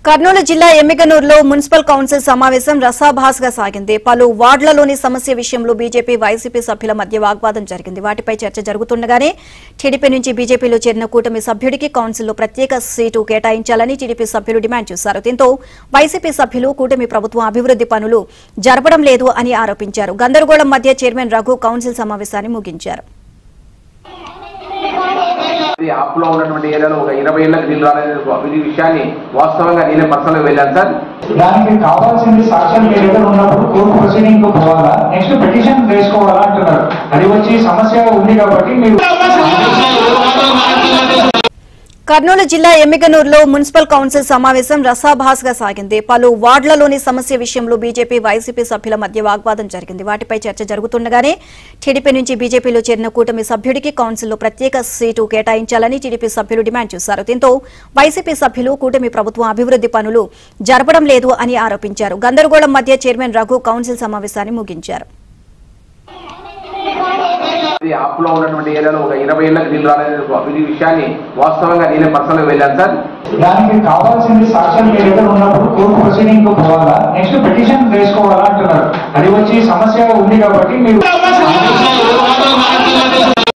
కర్నూలు జిల్లా ఎమ్మిగనూరులో municipal council సమావేశం రసాభాస్గా సాగింది. పలు వార్డులలోని సమస్య విషయంలో బీజేపీ, వైసీపీ సభ్యుల మధ్య వాగ్వాదం జరిగింది. వాటిపై చర్చ జరుగుతుండగానే టీడీపీ నుంచి బీజేపీలో చేరిన కూటమి సభ్యుడికి కౌన్సిల్లో ప్రత్యేక సీటు కేటాయించాలని టీడీపీ సభ్యులు డిమాండ్ చేశారు. దీంతో వైసీపీ సభ్యులు కూటమి ప్రభుత్వం అభివృద్ది పనులు జరపడం లేదు అని ఆరోపించారు. గందరగోళం మధ్య చైర్మన్ రఘు కౌన్సిల్ సమావేశాన్ని ముగించారు. ఆప్లో ఉన్నటువంటి ఏరియాలో ఒక 20 ఏళ్లకు నీళ్లు రాలేదు విషయాన్ని వాస్తవంగా నేనే పర్సనల్గా వెళ్ళాను సార్. దానికి కావాల్సింది సాక్ష్యం మీ దగ్గర ఉన్నప్పుడు కోర్టు ప్రొసీడింగ్ పోవాలా, నెక్స్ట్ పిటిషన్ వేసుకోవాలా అంటున్నారు. అది వచ్చి సమస్య ఉంది కాబట్టి మీరు కర్నూలు జిల్లా ఎమ్మిగనూరులో మున్సిపల్ కౌన్సిల్ సమావేశం రసాభాస్గా సాగింది. పలు వార్డులలోని సమస్య విషయంలో బీజేపీ, వైసీపీ సభ్యుల మధ్య వాగ్వాదం జరిగింది. వాటిపై చర్చ జరుగుతుండగానే టీడీపీ నుంచి బీజేపీలో చేరిన కూటమి సభ్యుడికి కౌన్సిల్లో ప్రత్యేక సీటు కేటాయించాలని టీడీపీ సభ్యులు డిమాండ్ చేశారు. దీంతో వైసీపీ సభ్యులు కూటమి ప్రభుత్వం అభివృద్ది పనులు జరపడం లేదు అని ఆరోపించారు. గందరగోళం మధ్య చైర్మన్ రఘు కౌన్సిల్ సమావేశాన్ని ముగించారు. ఆప్లో ఉన్నటువంటి ఏరియాలో ఒక 20 ఏళ్లకు నీళ్లు రాలేదు విషయాన్ని వాస్తవంగా నేనే పర్సనల్గా వెళ్ళాను సార్. దానికి కావాల్సింది సాక్ష్యం మీ దగ్గర ఉన్నప్పుడు కోర్టు ప్రొసీడింగ్ పోవాలా, నెక్స్ట్ పిటిషన్ వేసుకోవాలా అంటున్నారు. అది వచ్చి సమస్య ఉంది కాబట్టి మీరు